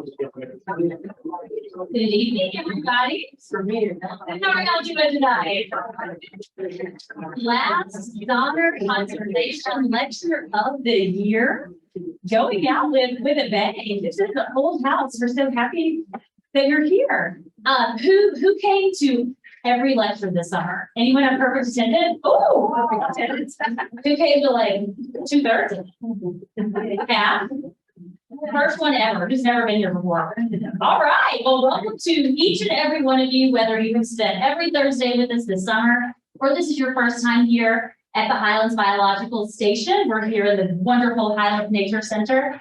Good evening, everybody. How are y'all doing tonight? Last Zahner Conservation Lecture of the year. Going out with a bang. This is a full house. We're so happy that you're here. Who came to every lecture this summer? Anyone have perfect attendance? Oh, perfect attendance. Who came to like 2/3? Half. First one ever, who's never been here before. All right, well, welcome to each and every one of you, whether you've spent every Thursday with us this summer, or this is your first time here at the Highlands Biological Station. We're here in the wonderful Highlands Nature Center.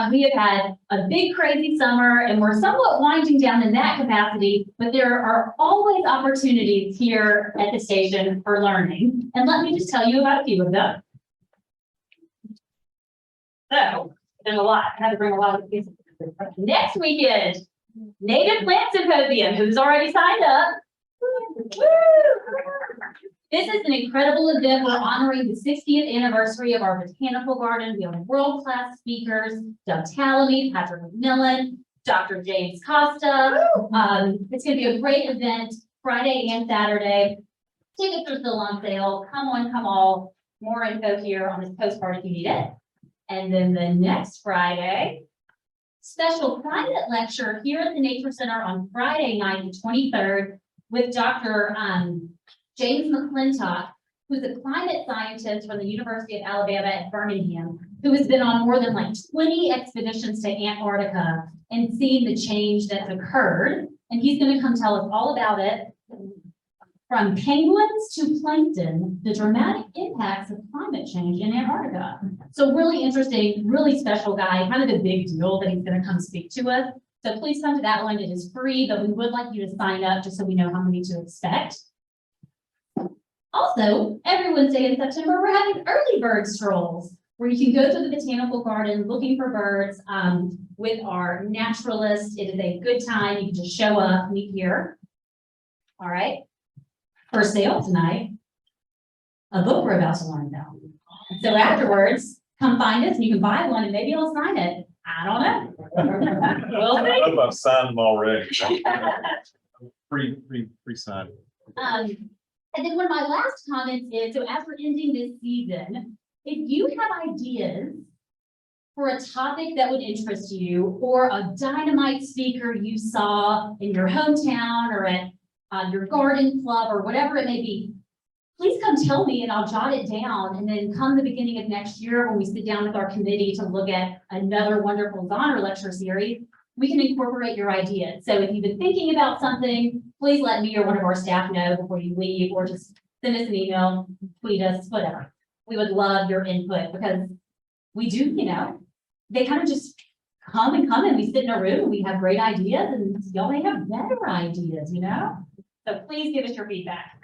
We have had a big, crazy summer, and we're somewhat winding down in that capacity, but there are always opportunities here at the station for learning. And let me just tell you about a few of them. So, there's a lot. I had to bring a lot of these. Next weekend, Native Plant Symposium. Who's already signed up? Woo! This is an incredible event. We're honoring the 60th anniversary of our botanical garden. We have world-class speakers, Doug Tallamy, Patrick McMillan, Dr. James Costa. It's going to be a great event Friday and Saturday. Tickets are still on sale. Come on, come all. More info here on this postcard if you need it. And then the next Friday, special private lecture here at the Nature Center on Friday night, the 23rd, with Dr. James McClintock, who's a climate scientist from the University of Alabama at Birmingham, who has been on more than like 20 expeditions to Antarctica and seen the change that's occurred. And he's going to come tell us all about it. From penguins to plankton, the dramatic impacts of climate change in Antarctica. So really interesting, really special guy, kind of a big deal that he's going to come speak to us. So please come to that one. It is free, but we would like you to sign up just so we know how many to expect. Also, every Wednesday in September, we're having early bird strolls, where you can go to the botanical garden looking for birds with our naturalist. It is a good time. You can just show up, meet here. All right. For sale tonight, a book we're about to learn about. So afterwards, come find us and you can buy one and maybe I'll sign it. I don't know. We'll see. I've signed them already. Pre-signed. And then one of my last comments is, so as we're ending this season, if you have ideas for a topic that would interest you or a dynamite speaker you saw in your hometown or at your garden club or whatever it may be, please come tell me and I'll jot it down. And then come the beginning of next year when we sit down with our committee to look at another wonderful Zahner lecture series, we can incorporate your ideas. So if you've been thinking about something, please let me or one of our staff know before you leave, or just send us an email, tweet us, whatever. We would love your input because we do, you know, they kind of just come and we sit in a room and we have great ideas and y'all may have better ideas, you know? So please give us your feedback.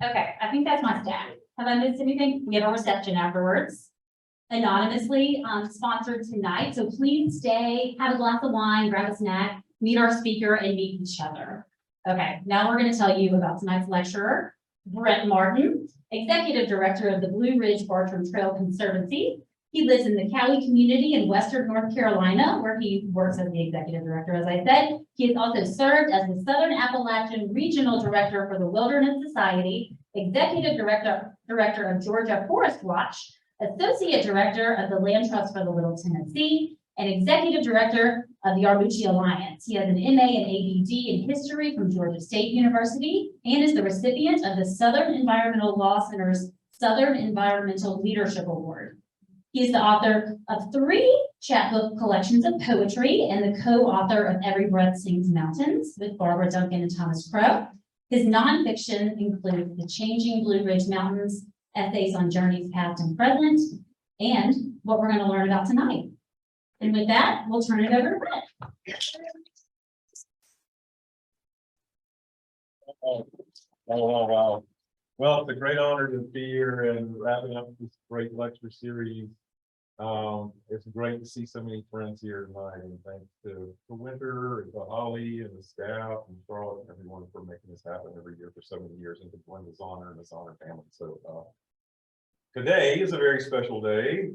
Okay, I think that's my staff. Have I missed anything? We have a reception afterwards, anonymously sponsored tonight. So please stay, have a glass of wine, grab a snack, meet our speaker, and meet each other. Okay, now we're going to tell you about tonight's lecturer, Brent Martin, Executive Director of the Blue Ridge Bartram Trail Conservancy. He lives in the Cali community in Western North Carolina, where he works as the executive director, as I said. He has also served as the Southern Appalachian Regional Director for the Wilderness Society, Executive Director of Georgia Forest Watch, Associate Director of the Land Trust for the Little Tennessee, and Executive Director of the Arbucci Alliance. He has an MA and ABD in History from Georgia State University and is the recipient of the Southern Environmental Law Center's Southern Environmental Leadership Award. He is the author of 3 chapbook collections of poetry and the co-author of Every Breath Sings Mountains with Barbara Duncan and Thomas Crow. His nonfiction includes The Changing Blue Ridge Mountains, essays on journeys past and present, and what we're going to learn about tonight. And with that, we'll turn it over to Brent. Wow. Well, it's a great honor to be here and wrapping up this great lecture series. It's great to see so many friends here tonight, and thanks to Winter and to Holly and the staff and Charlotte and everyone for making this happen every year for so many years, and to join the Zahner and the Zahner family. So today is a very special day.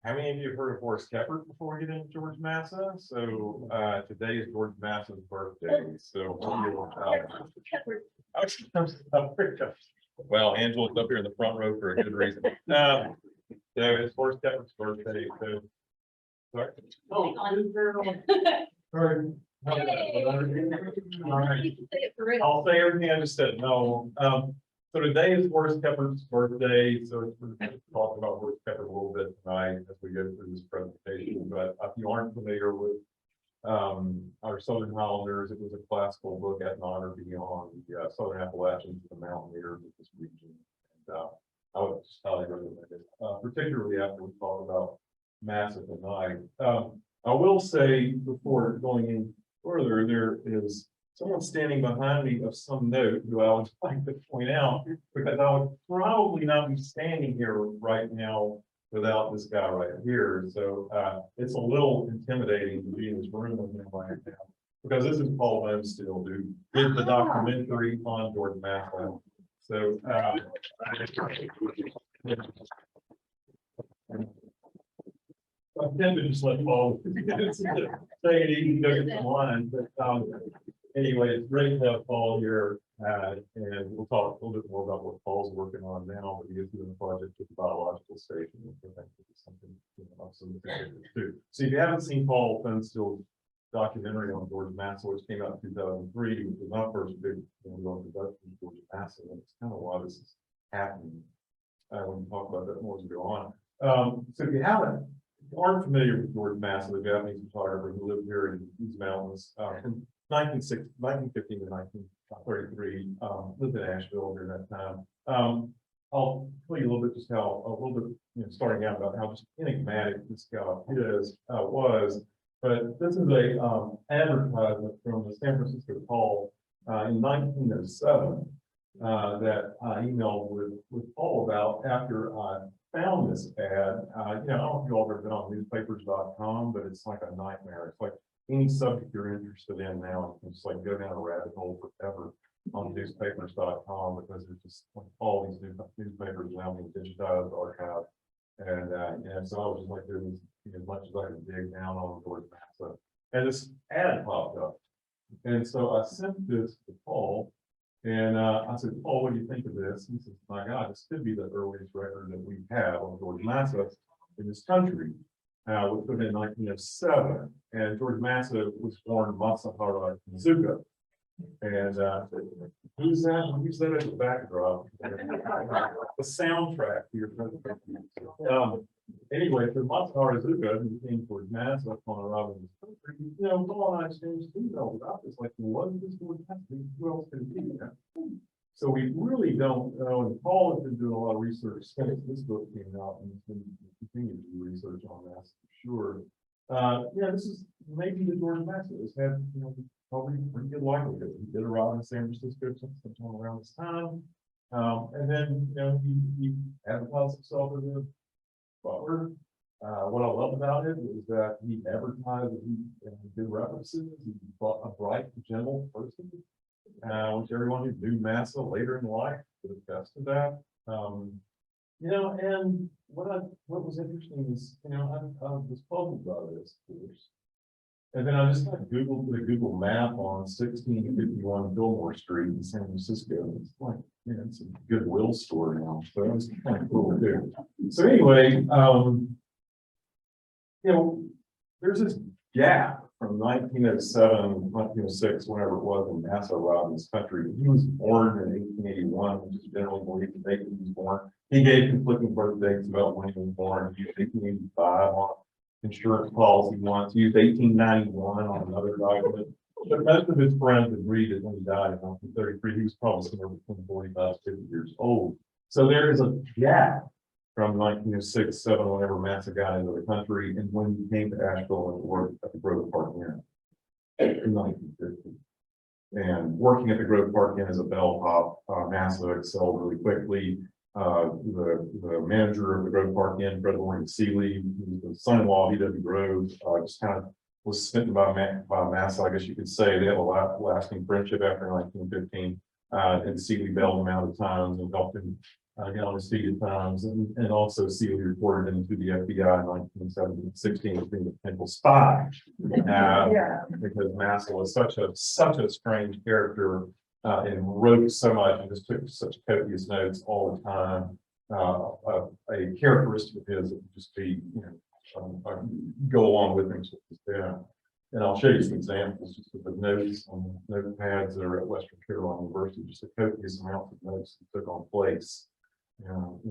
How many of you have heard of Horace Keppert before we get into George Masa? So today is George Masa's birthday. So well, Angela's up here in the front row for a good reason. So it's Horace Keppert's birthday. So sorry. Hang on. Sorry. All right. I'll say everything I just said. No. So today is Horace Keppert's birthday. So we're going to talk about Horace Keppert a little bit tonight as we go through this presentation. But if you aren't familiar with our Southern Highlanders, it was a classical book at an honor beyond the Southern Appalachians, the mountaineers of this region. And I would just highly recommend it, particularly after we talk about Masa tonight. I will say before going in further, there is someone standing behind me of some note who I would like to point out, because I would probably not be standing here right now without this guy right here. So it's a little intimidating to be in this room with him right now, because this is Paul Homestead, who did the documentary on George Masa. So I tend to just let Paul say it, he can go get some line, but anyway, it's great to have Paul here, and we'll talk a little bit more about what Paul's working on now, but he is doing a project with the biological station, which I think is something, awesome to do. So if you haven't seen Paul Homestead's documentary on George Masa, which came out in 2003, which was my first big introduction to George Masa, and it's kind of why this is happening. When we talk about that more as we go on. So if you aren't familiar with George Masa, the Japanese photographer who lived here in these mountains from 1915 to 1933, lived in Asheville during that time. I'll tell you a little bit just how, a little bit, starting out about how just enigmatic this guy was. But this is a advertisement from the San Francisco Call in 1907 that I emailed with Paul about after I found this ad. I don't know if you all have ever been on newspapers.com, but it's like a nightmare. It's like any subject you're interested in now, you can just like go down a rabbit hole forever on newspapers.com, because there's just like all these newspapers now being digitized, archived. And so I was just like doing as much as I could dig down on George Masa. And this ad popped up. And so I sent this to Paul. And I said, Paul, what do you think of this? He says, my God, this could be the earliest record that we have on George Masa in this country. We put it in 1907, and George Masa was born Masahara Izuka. And who's that? Who's that as a backdrop? The soundtrack to your presentation. Anyway, so Masahara Izuka, who came George Masa up on a Robin's country, Paul and I exchanged emails about this, like, what is this George Masa? Who else can it be? So we really don't know, and Paul has been doing a lot of research since this book came out, and he's been continuing to do research on that for sure. This is maybe the George Masa has had, probably pretty good likelihood. He did arrive in San Francisco sometime around this time. And then, he advertised himself as a butler. What I love about it is that he advertised that he did references. He's a bright, gentle person, which everyone who knew Masa later in life could attest to that. And what was interesting is, I was puzzled by this, of course. And then I just kind of Googled the Google map on 1651 Fillmore Street in San Francisco. It's like, it's a Goodwill store now. So it was kind of cool to do. So anyway, there's this gap from 1907, 1906, whenever it was, in Masa Robin's country. He was born in 1881, which is generally believed the date he was born. He gave conflicting birth dates about when he was born. He used 1885 on insurance policy once, used 1891 on another document. But most of his friends agreed that when he died in 1933, he was probably somewhere between 45 and 50 years old. So there is a gap from 1906, 7, whenever Masa got into the country, and when he came to Asheville and worked at the Grove Park Inn in 1950. And working at the Grove Park Inn as a bellhop, Masa excelled really quickly. The manager of the Grove Park Inn, Fred Warren Seeley, who was the son-in-law of E.W. Grove, just kind of was smitten by Masa, I guess you could say. They have a lasting friendship after 1915. And Seeley bailed him out of times and helped him again, on his feet at times, and also Seeley reported into the FBI in 1916 as being a potential spy. Because Masa was such a strange character, and wrote so much and just took such copious notes all the time. A characteristic of his would just be, go along with him. And I'll show you some examples just of the notes on notepads that are at Western Carolina University, just a copious amount of notes he took on place.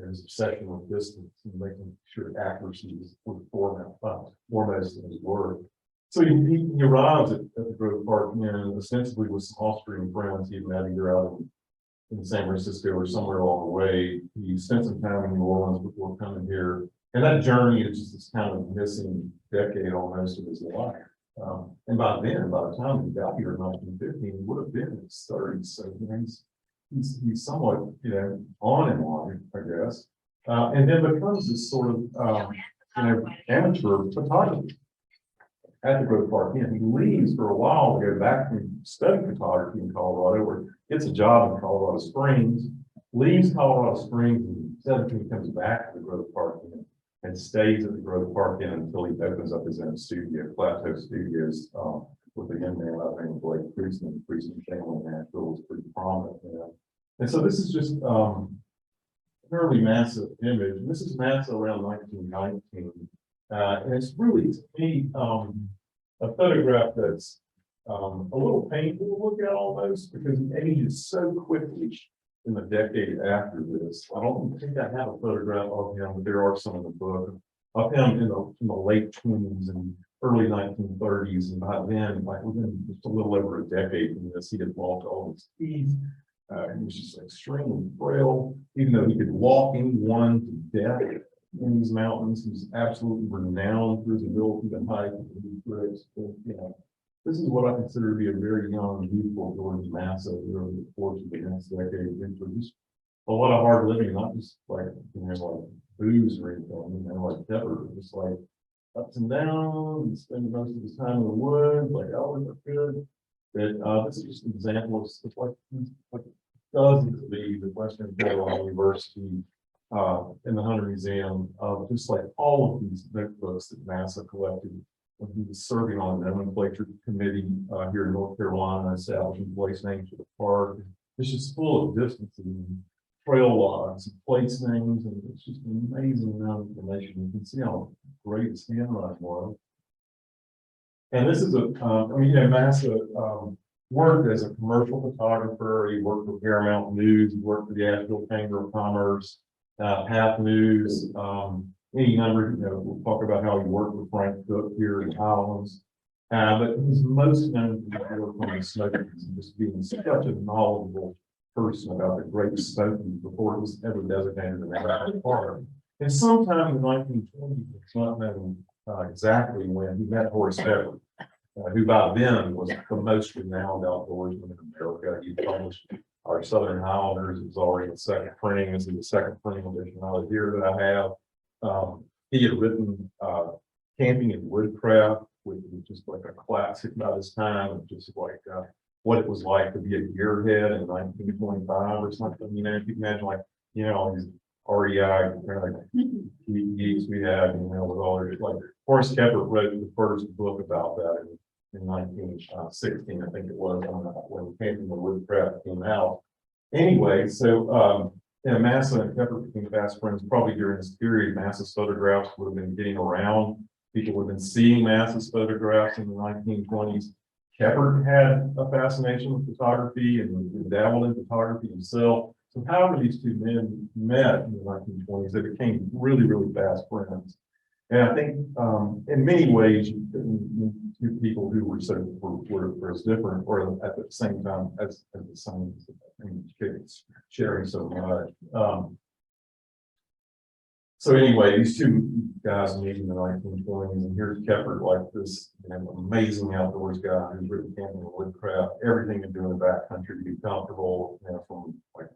His obsession with distance and making sure accuracy was foremost in his work. So he arrives at the Grove Park, ostensibly with some Austrian friends he had met either out in San Francisco or somewhere along the way. He spent some time in New Orleans before coming here. And that journey is just this kind of missing decade almost of his life. And by the time he got here in 1915, he would have been in his 30s. So he's somewhat, on in life, I guess. And then becomes this sort of, amateur photographer at the Grove Park. He leaves for a while to go back and study photography in Colorado, or gets a job in Colorado Springs, leaves Colorado Springs, and 17 comes back to the Grove Park and stays at the Grove Park until he opens up his own studio, Plateau Studios, with a young man by the name of Blake Priestman. The Priestman family in Nashville was pretty prominent. And so this is just a fairly massive image. And this is Masa around 1919. And it's really, to me, a photograph that's a little painful to look at almost, because he ages so quickly in the decade after this. I don't think I have a photograph of him, but there are some in the book of him in the late 20s and early 1930s. And by then, like within just a little over a decade from this, he had lost all his teeth. He was just extremely frail, even though he could walk anyone to death in these mountains. He's absolutely renowned for his ability to hike and do tricks. But, this is what I consider to be a very young, youthful George Masa during the course of the next decade. Just a lot of hard living, not just like, like booze or anything, like Pepper, just like ups and downs, spending most of his time in the woods, like always up good. But this is just an example of like dozens of these at Western Carolina University, in the Hunter Museum, just like all of these notebooks that Masa collected when he was serving on the nomenclature committee here in North Carolina, establishing place names for the park. It's just full of distances and trail logs and place names, and it's just an amazing amount of information. You can see how great his handwriting was. And this is Masa worked as a commercial photographer. He worked for Paramount News. He worked for the Asheville Chamber of Commerce, Path News, any number. We'll talk about how he worked with Frank Cook here in the Highlands. But he's most known for his work on the Smoky and just being such a knowledgeable person about the Great Smoky before it was ever designated a national park. And sometime in the 1920s, it's not known exactly when, he met Horace Pepper, who by then was the most renowned outdoorsman in America. He published our Southern Highlanders. It was already the second printing. This is the second printing edition out here that I have. He had written Camping and Woodcraft, which was just like a classic by this time, just like what it was like to be a gearhead in 1925 or something. If you imagine, like, all these REI geeks we had, with all their, like, Horace Pepper wrote the first book about that in 1916, I think it was, when Camping and Woodcraft came out. Anyway, so Masa and Pepper became fast friends probably during this period. Masa's photographs would have been getting around. People would have been seeing Masa's photographs in the 1920s. Pepper had a fascination with photography and dabbled in photography himself. So however these two men met in the 1920s, they became really, really fast friends. And I think in many ways, two people who were as different, or at the same time as the same kids, sharing so much. So anyway, these two guys meet in the 1920s, and here's Pepper, like this amazing outdoors guy who's written Camping and Woodcraft, everything to do in the backcountry to be comfortable, from like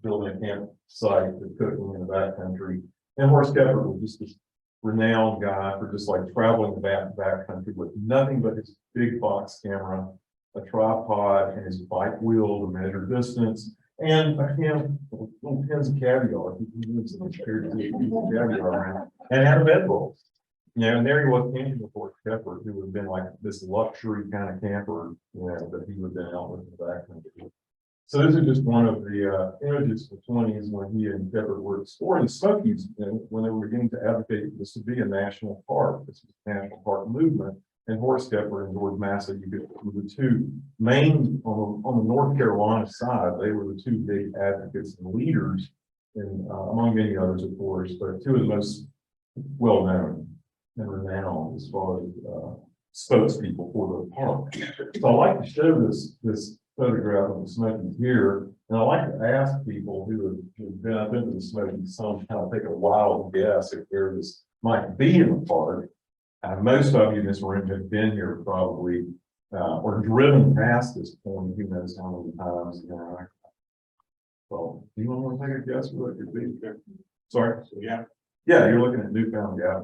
building a campsite to cooking in the backcountry. And Horace Pepper was just this renowned guy for just like traveling the backcountry with nothing but his big box camera, a tripod, and his bike wheel to measure distance. and a can, little tins of caviar. He lives in the caviar around, and had a bedroll. You know, and there he was camping with Fort Shepherd, who would have been like this luxury kind of camper, you know, that he would have been out with in the backcountry. So this is just one of the images from the 20s when he and Shepherd were exploring the Smokies, you know, when they were beginning to advocate this to be a national park. This was a national park movement. And Horace Shepherd and George Masa, were the two main, on the North Carolina side, they were the two big advocates and leaders, and among many others, of course, but two of the most well-known and renowned as far as spokespeople for the park. So I like to show this photograph of the Smokies here, and I like to ask people who have been up into the Smokies some kind of take a wild guess if where this might be in the park. Most of you in this room have been here probably, or driven past this point, who knows how many times. You know. Well, do you want to take a guess what it could be? Sorry? Yeah. Yeah, you're looking at Newfound Gap.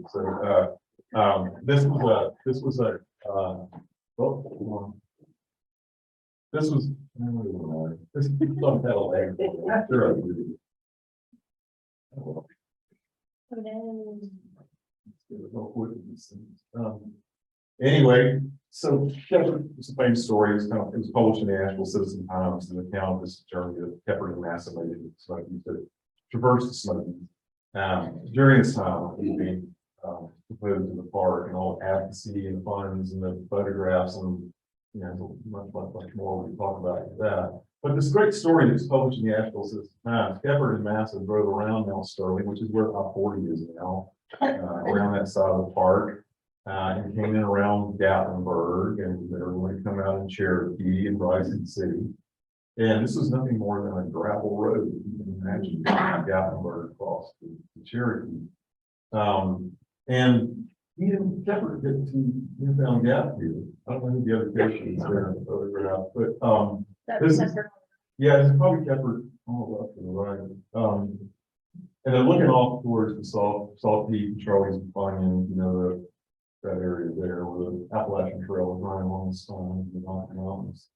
So this was this was anyway, so Shepherd was a famous story. It was published in the Asheville Citizen Times, an account of this journey that Shepherd and Masa made in the Smokies to traverse the Smokies. During this time, he being proposed in the park, and all the advocacy and funds and the photographs and much more we can talk about that. But this great story that's published in the Asheville Citizen Times, Shepherd and Masa drove around Mount Sterling, which is where I-40 is now, around that side of the park, and came in around Gatlinburg, and they were going to come out in Cherokee and Rising City. And this was nothing more than a gravel road. You can imagine Gatlinburg across the Cherokee. And he didn't ever get to Newfound Gap here. I don't know who the other picture is there in the photograph, but this is, yeah, it's probably Shepherd on the left and the right. And then looking off towards the Salt Peak, Charlie's Canyon, that area there where the Appalachian Trail is running along the stones and the Rocky Mountains.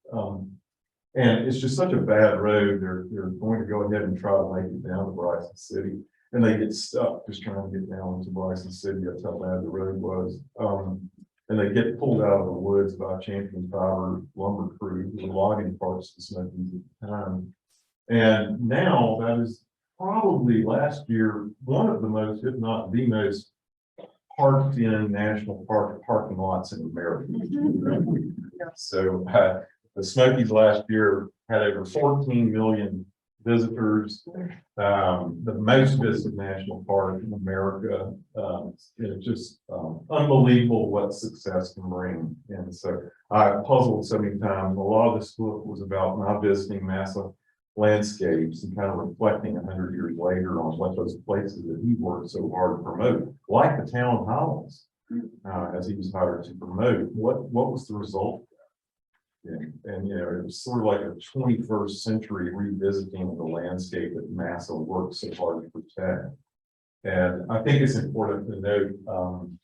And it's just such a bad road. They're going to go ahead and try to make it down to Bryson City. And they get stuck just trying to get down to Bryson City. That's how bad the road was. And they get pulled out of the woods by Champion Fiber lumber crew who were logging parts of the Smokies at the time. And now that is probably last year one of the most, if not the most, parked in national park parking lots in America. So the Smokies last year had over 14 million visitors, the most visited national park in America. It's just unbelievable what success can bring. And so I puzzled so many times. A lot of this book was about my visiting Masa landscapes and kind of reflecting 100 years later on what those places that he worked so hard to promote, like the town of Highlands, as he was hired to promote. What was the result? And it was sort of like a 21st century revisiting of the landscape that Masa worked so hard to protect. And I think it's important to note, and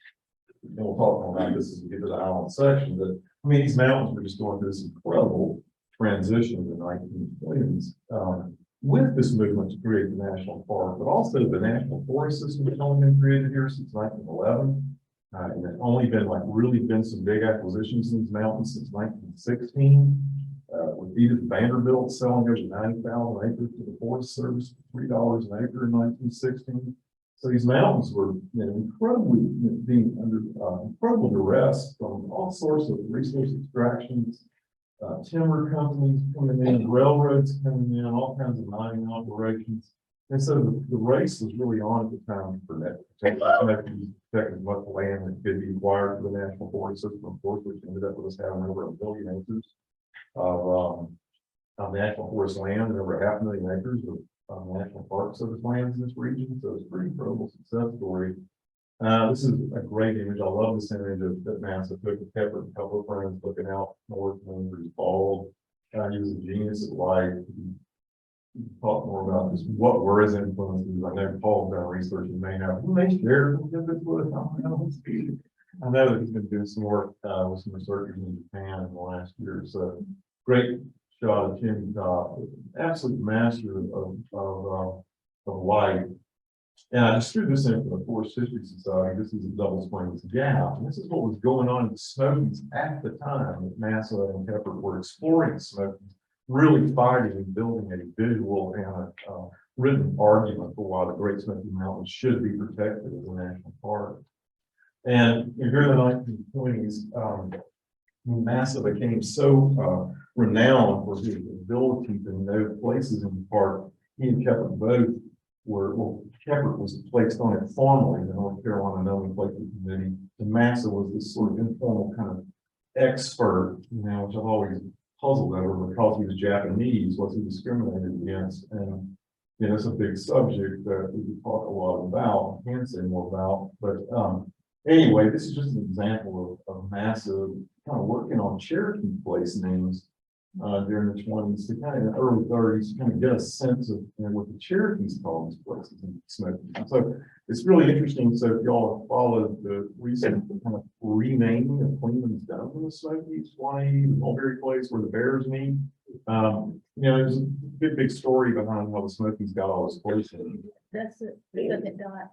we'll talk more about this as we get to the island section, but I mean, these mountains were just going through this incredible transition in the 1920s with this movement to create the national park, but also the national forest system has only been created here since 1911. And there's only been really been some big acquisitions in these mountains since 1916. With Edith Vanderbilt selling over 90,000 acres to the Forest Service for $3 an acre in 1916. So these mountains were incredibly being under incredible duress from all sorts of resource extractions, timber companies coming in, railroads coming in, all kinds of mining operations. And so the race was really on at the time for that, protecting what the land that could be acquired for the National Forest System, of course, which ended up with us having over 1 million acres of national forest land and over 500,000 acres of national park service lands in this region. So it's a pretty incredible success story. This is a great image. I love this image that Masa took with Pepper and a couple of friends looking out north when he was bald. He was a genius at life. Talk more about this. What were his influences? I know Paul's done research in Maine. Who may share with I know that he's been doing some work with some researchers in Japan in the last year. So great shot of Chimney top, absolute master of light. And I just threw this in for the Forest History Society. This is a Double Springs Gap. And this is what was going on in the Smokies at the time that Masa and Pepper were exploring the Smokies, really fighting and building a visual and a written argument for why the Great Smoky Mountains should be protected as a national park. And during the 1920s, Masa became so renowned for his ability to know places in the park. He and Kepler both were, well, Kepler was placed on it formally, the North Carolina Nomenclature Committee, and Masa was this sort of informal kind of expert, which I've always puzzled over because he was Japanese, was he discriminated against? And it's a big subject that we could talk a lot about, can say more about, but anyway, this is just an example of Masa kind of working on Cherokee place names during the 20s to kind of in the early 30s to kind of get a sense of what the Cherokees call these places in Smoky. So it's really interesting. So if y'all have followed the recent kind of renaming of Queen's Dome in the Smokies, Swanee, Mulberry Place where the Bears meet, there's a big story behind how the Smokies got all this places. That's it, the second dot.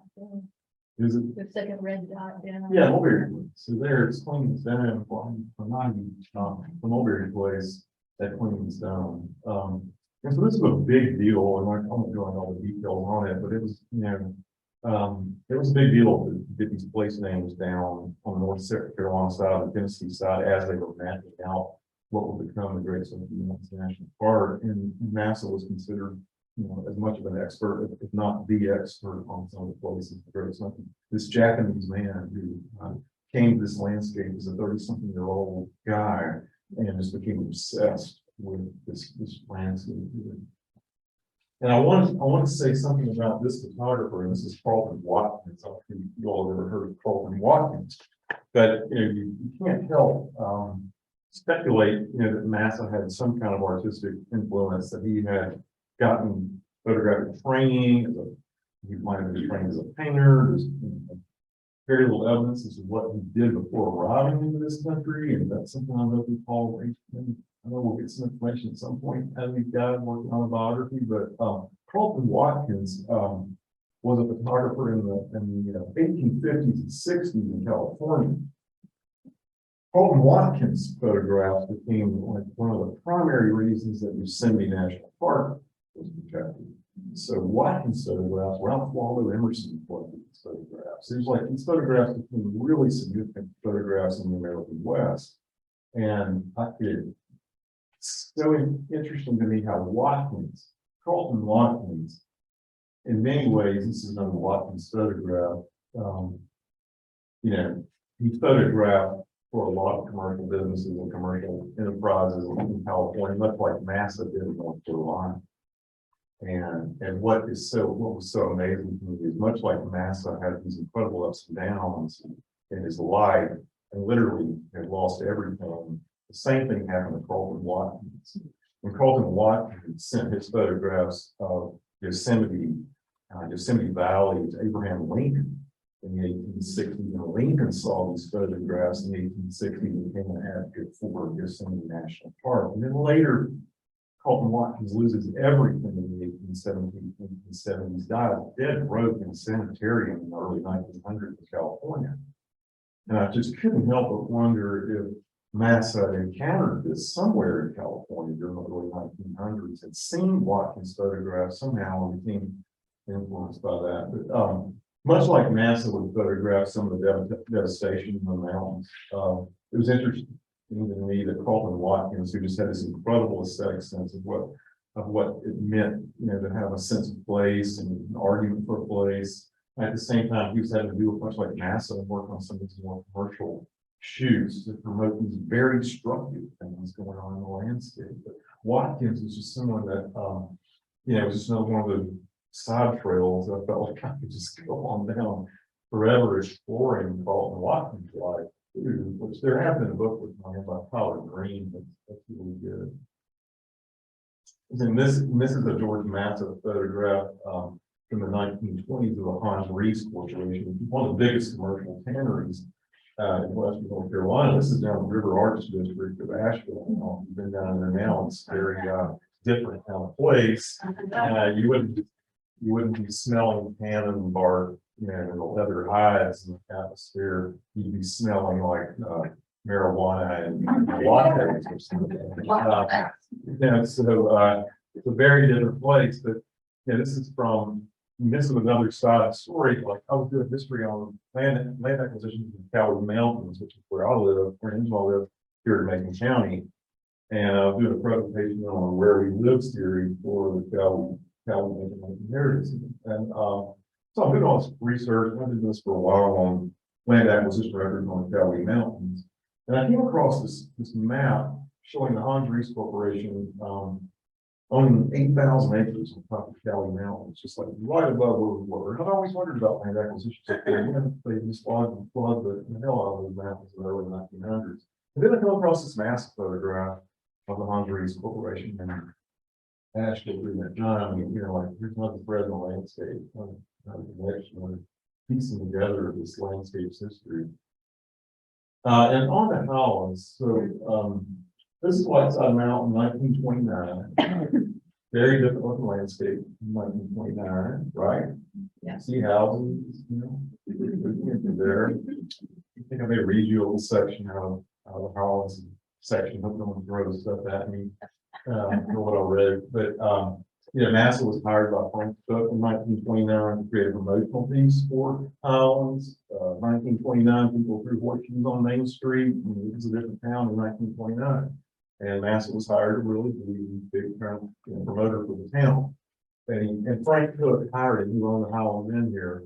Is it? The second red dot down. Yeah, Mulberry Place. So there it's Queen's Dome from the Mulberry Place at Queen's Dome. And so this is a big deal, and I won't go into all the details on it, but it was, it was a big deal to get these place names down on the North Carolina side, the Tennessee side, as they were mapping out what would become the Great Smoky Mountains National Park. And Masa was considered, as much of an expert, if not the expert on some of the places, the Great Smoky. This Japanese man who came to this landscape as a 30-something-year-old guy and just became obsessed with this landscape. And I want to say something about this photographer, and this is Carlton Watkins. I don't know if you all have ever heard of Carlton Watkins, but you can't help speculate that Masa had some kind of artistic influence, that he had gotten photographic training, he might have been trained as a painter. There's very little evidence as to what he did before arriving into this country, and that's something I know we call. I know we'll get some information at some point as we've got working on a biography, but Carlton Watkins was a photographer in the 1850s and 60s in California. Carlton Watkins' photographs became one of the primary reasons that Yosemite National Park was protected. So Watkins' photographs, Ralph Waldo Emerson collected these photographs. It was like these photographs became really significant photographs in the American West. And it's so interesting to me how Carlton Watkins, in many ways, this is another Watkins photograph, he photographed for a lot of commercial businesses and commercial enterprises in California, much like Masa did in North Carolina. And what was so amazing to me is much like Masa had these incredible ups and downs in his life and literally had lost everything. The same thing happened to Carlton Watkins. When Carlton Watkins sent his photographs of Yosemite Valley to Abraham Lincoln in the 1860s, and Lincoln saw these photographs in the 1860s and became an advocate for Yosemite National Park. And then later, Carlton Watkins loses everything in the 1870s, died dead broke in a sanitarium in the early 1900s in California. And I just couldn't help but wonder if Masa encountered this somewhere in California during the early 1900s and seen Watkins' photographs somehow and became influenced by that. But much like Masa would photograph some of the devastation in the mountains, it was interesting to me that Carlton Watkins, who just had this incredible aesthetic sense of what it meant, to have a sense of place and an argument for a place. At the same time, he was having to do it much like Masa and work on some of these more commercial shoots to promote these very destructive things going on in the landscape. But Watkins was just someone that, it was just another one of the side trails that I felt like I could just go on down forever exploring Carlton Watkins' life, too, which there have been a book with mine by Tyler Green that's really good. And this is a George Masa photograph from the 1920s of the Hans Rees Corporation, one of the biggest commercial tanneries in western North Carolina. This is down the River Arch district of Asheville. You know, you've been down there now. It's very different kind of place. You wouldn't be smelling tannin bark, you know, and the leather hides in the atmosphere. You'd be smelling like marijuana and lattes or something. Yeah, so it's a very different place. But yeah, this is another side of the story. Like I was doing history on land acquisition in Cowley Mountains, which is where I live, where I live here in Macon County. And I was doing a presentation on where we live series for the Cowley Inheritance. And so I'm doing all this research. I did this for a while on land acquisition records on the Cowley Mountains. And I came across this map showing the Hans Reese Corporation owning 8,000 acres on top of Cowley Mountains, just like right above where we were. And I've always wondered about land acquisitions up there. You know, they just flood the hell out of those mountains in the early 1900s. And then I come across this massive photograph of the Hans Reese Corporation in Asheville during that time. I mean, you know, like here's another thread in the landscape, another connection, piecing together this landscape's history. And on the Highlands, so this is Whiteside Mountain, 1929. Very different looking landscape in 1929, right? Yeah. See houses, you know, there. I think I may read you a little section out of the Highlands section. Hope no one throws stuff at me for what I read. But yeah, Masa was hired by Frank Cook in 1929 to create a promotional piece for Highlands. 1929, people threw horseshoes on Main Street. I mean, it was a different town in 1929. And Masa was hired to really be the big promoter for the town. And Frank Cook hired him, who owned the Highland Inn here,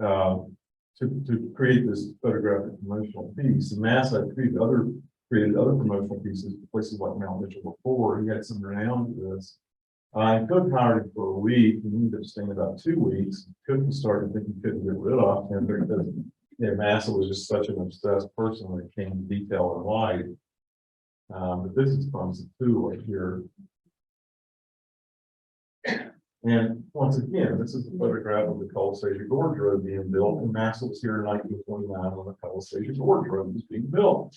to create this photographic promotional piece. And Masa created other promotional pieces for places like Mount Mitchell before. He had some renown for this. And Cook hired him for a week, and he ended up staying about 2 weeks. Cook was starting to think he couldn't get rid of him because Masa was just such an obsessed person when it came to detail and light. But this is from Satula here. And once again, this is a photograph of the Colossasia Gorge Road being built, and Masa was here in 1929 when the Colossasia Gorge Road was being built.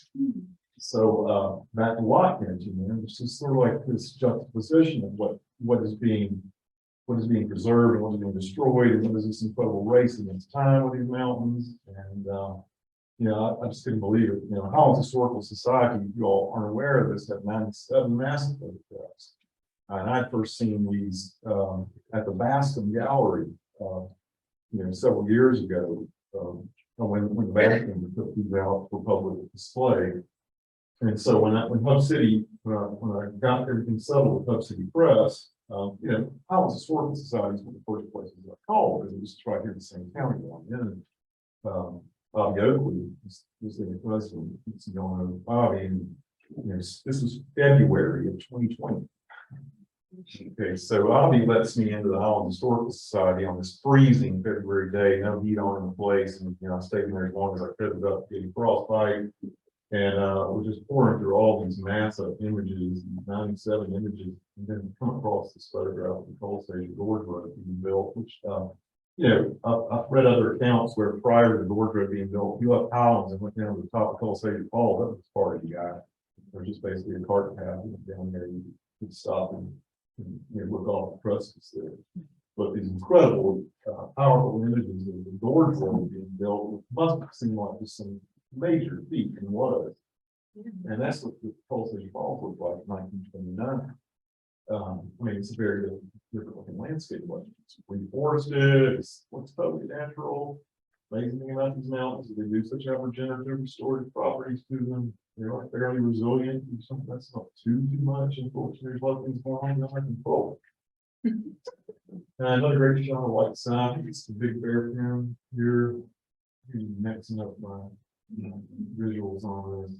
So back to Watkins, you know, it's just sort of like this juxtaposition of what is being preserved and what is being destroyed, and what is this incredible race against time with these mountains. And you know, I just couldn't believe it. You know, Highlands Historical Society, if you all aren't aware of this, have 97 massive photographs. And I'd first seen these at the Bascom Gallery, you know, several years ago, when Bascom took these out for public display. And so when Hub City, when I got everything settled with Hub City Press, you know, Highlands Historical Society is one of the first places I called, because it was right here in the same county. And Bobby Oakley was the president. It's going over Bobby, and you know, this was February of 2020. Okay, so Bobby lets me into the Highlands Historical Society on this freezing February day, no heat on in the place, and you know, I stayed in there as long as I could without getting frostbite. And we're just pouring through all these massive images, 97 images, and then come across this photograph of the Colossasia Gorge Road being built, which you know, I've read other accounts where prior to the Gorge Road being built, you up Highlands and went down to the top of Colossasia Falls. That was part of the guy. There's just basically a cart path down there. You could stop and you know, look off the precipice there. But these incredible, powerful images of the Gorge Road being built must have seemed like just some major feat, and was. And that's what the Colossasia Falls looked like in 1929. I mean, it's a very different looking landscape. It's reforested, it's totally natural. Amazing thing about these mountains is they do such regenerative restorative properties to them. They're like fairly resilient. Something that's not too much. Unfortunately, there's a lot of things going on under control. Another great shot of Whiteside. It's the Big Bear Film here. Mixing up my visuals on this.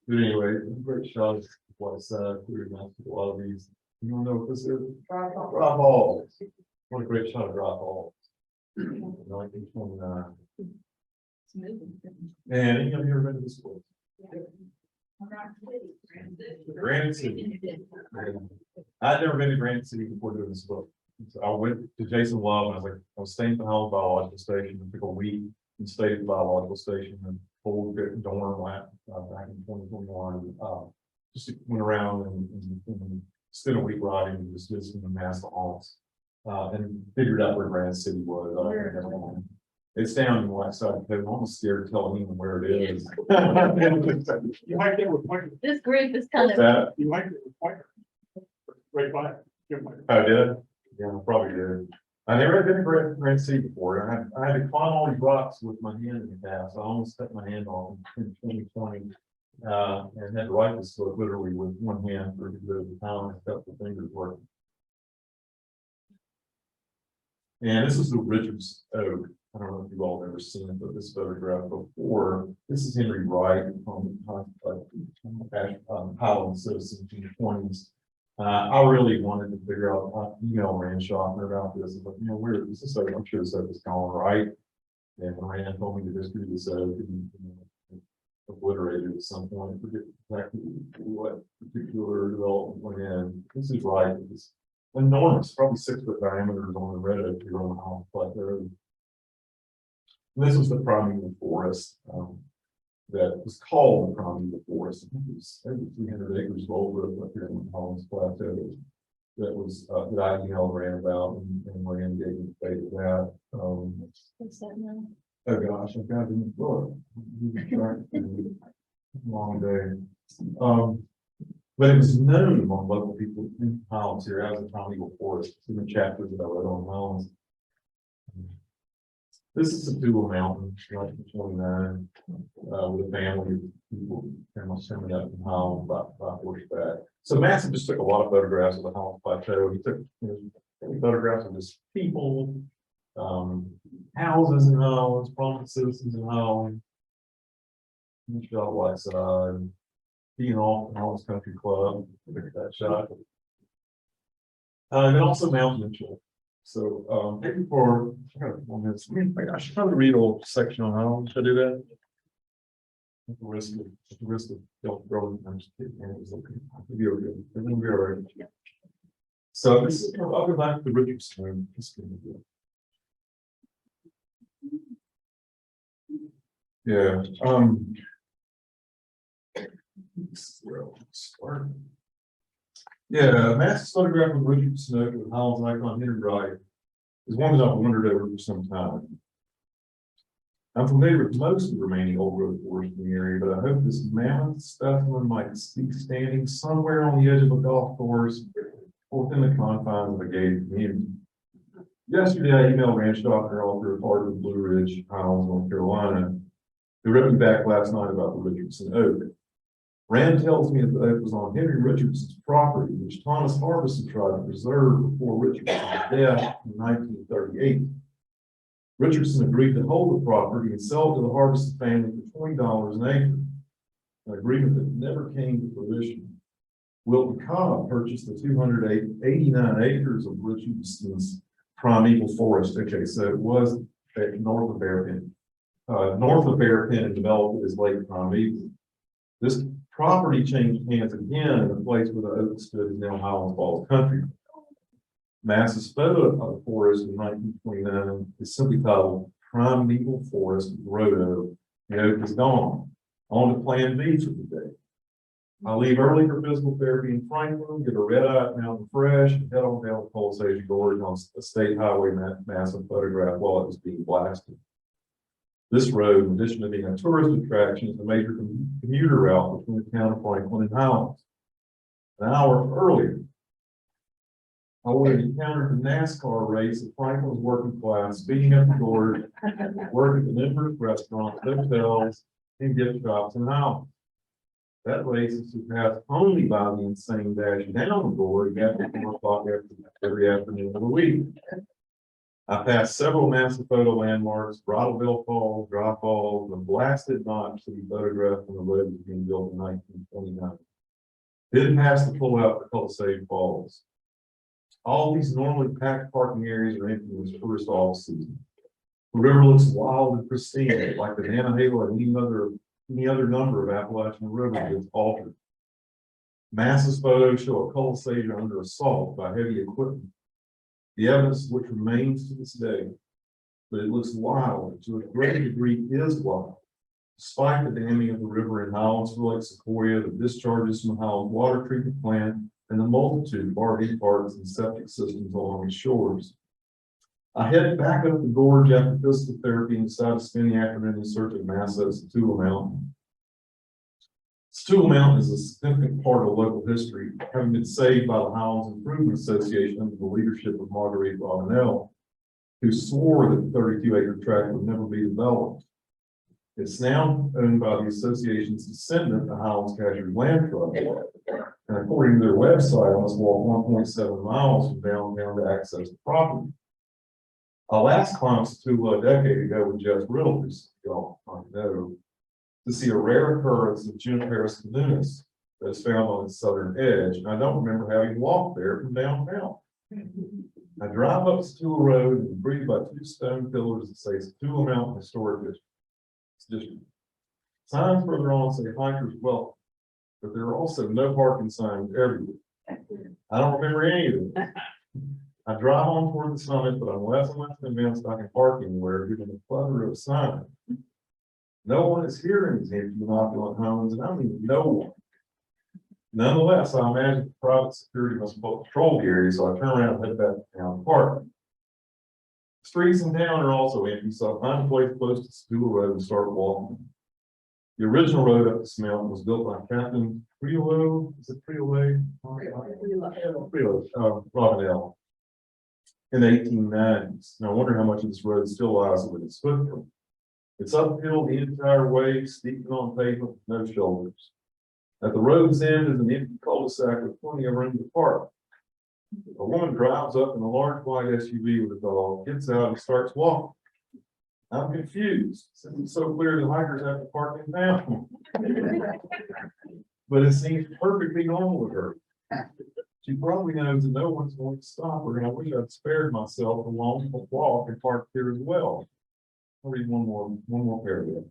But anyway, great shot of Whiteside. Clear enough to a lot of these. You don't know what this is? Drop balls. What a great shot of drop balls. 1929. And have you ever been to this place? Granite City. I'd never been to Granite City before doing this book. So I went to Jason Love, and I was staying at the Highlands Biological Station. It took a week and stayed at the biological station. And old dorm back in 2021. Just went around and spent a week riding and just visiting the Masa haunts. And figured out where Grand City was. It's down in the west side. I'm almost scared to tell anyone where it is. You might get required. This group is kind What's of, that? You might get required. Right by it. I did. Yeah, I probably did. I never had been to Grand City before. I had to climb all these rocks with my hand in the past. I almost cut my hand off in 2020. And had to write this book literally with one hand for a bit of the time. I felt the fingers working. And this is the Richards Oak. I don't know if you've all ever seen it, but this photograph before. This is Henry Wright from Highlands citizens in the 20s. I really wanted to figure out, email Rand Schaffner about this, but where is this? I'm sure this is going right. And Rand told me to just do this and obliterated at some point. I forget exactly what particular development went in. This is right. It's enormous, probably 6 foot diameters on the red oak here on the Highlands Plateau. And this was the primeval forest that was called the primeval forest. I think it was over 300 acres of old growth up here on the Highlands Plateau. That was that I emailed Rand about, and Rand gave me the fate of that. what's that now? Oh gosh, I've got it in the book. Long day. But it was known among local people in Highlands here as the primeval forest. It's in the chapters that I wrote on Highlands. This is a dual mountain, 29, with a family of people pretty much coming up from Highlands by horseback. So Masa just took a lot of photographs of the Highlands Plateau. He took photographs of just people, houses in Highlands, prominent citizens in Highlands. He shot White Side, being off the Highlands Country Club, look at that shot. And also mountain and children. So maybe for I should probably read a little section on Highlands. Should I do that? At the risk of growing, I'm just kidding. It'll be okay. It'll be all right. So this is, I'll go back to the Richardson. Yeah. Yeah, Masa's photograph of Richardson Oak with Highlands icon Henry Wright is one that I've wondered over for some time. I'm familiar with most of the remaining old growth forests in the area, but I hope this mammoth specimen might be standing somewhere on the edge of a golf course or within the confines of a gated community. Yesterday, I emailed Ranch Doctor, author of Heart of the Blue Ridge, Highlands, North Carolina, who wrote me back last night about the Richardson Oak. Rand tells me that the oak was on Henry Richardson's property, which Thomas Harbison tried to preserve before Richardson's death in 1938. Richardson agreed to hold the property and sell it to the Harbison family for $20 an acre, an agreement that never came to fruition. Wilton Cobb purchased the 289 acres of Richardson's primeval forest. Okay, so it was north of Bearpin. North of Bearpin and developed as late primeval. This property changed hands again in the place where the oak stood is now Highlands Falls Country. Masa's photo of the forest in 1929 is simply titled Primeval Forest Road Oak. The oak is gone. On to Plan B for the day. I leave early for physical therapy in Franklin, get a red eye at Mountain Fresh, and head on down to Palisades Gorge on a state highway Masa photograph while it was being blasted. This road, in addition to being a tourist attraction, is a major commuter route between the town of Franklin and Highlands. An hour earlier, I would have encountered the NASCAR race at Franklin's working class, speeding up the gorge, working at numerous restaurants, hotels, and gift shops in Highlands. That race is surpassed only by the insane dash down the gorge after 4 o'clock every afternoon of the week. I passed several Masa photo landmarks, Bridleville Falls, Dry Falls, and blasted notch to be photographed when the road was being built in 1929. Didn't pass the pullout for Palisade Falls. All these normally packed parking areas are empty in this tourist off season. The river looks wild and pristine, like the Nantahala and any other number of Appalachian rivers that's altered. Masa's photos show a Palisade under assault by heavy equipment. The evidence which remains to this day, but it looks wild, to a great degree is wild. Despite the damming of the river in Highlands, Lake Sequoia, the discharges from Highlands Water Treatment Plant, and the multitude of RV parks and septic systems along its shores. I headed back up the gorge after physical therapy and decided to spend the afternoon in search of Masa at Satula Mountain. Satula Mountain is a significant part of local history, having been saved by the Highlands Improvement Association under the leadership of Marguerite Ravenel, who swore that the 32-acre tract would never be developed. It's now owned by the association's descendant, the Highlands Casualty Land Trust. And according to their website, I must walk 1.7 miles from downtown to access the property. I last climbed Satula a decade ago with Jeff Riddle, who's y'all might know, to see a rare occurrence of Juniperus communis that is found on its southern edge. And I don't remember having walked there from downtown. I drive up Satula Road and greeted by two stone pillars that say Satula Mountain Historic District. Signs further on say hikers welcome, but there are also no parking signs everywhere. I don't remember any of them. I drive on toward the summit, but I'm less and less convinced I can park anywhere given the plethora of signs. No one is here in these empty opulent homes, and I mean no one. Nonetheless, I imagine private security must patrol the area, so I turn around and head back to town to park. Streets in town are also empty, so I find a place close to Satula Road and start walking. The original road up this mountain was built by Captain Priolo, is it Priolo? Ravenel in the 1890s. And I wonder how much of this road still lies with its footprint. It's uphill the entire way, steep on pavement, no shoulders. At the road's end is an empty cul-de-sac with plenty of room to park. A woman drives up in a large white SUV with a dog, gets out and starts walking. I'm confused, since it's so clear the hikers have to park in town. But it seems perfectly normal with her. She probably knows that no one's going to stop her, and I wish I'd spared myself a long walk and parked here as well. I'll read one more paragraph.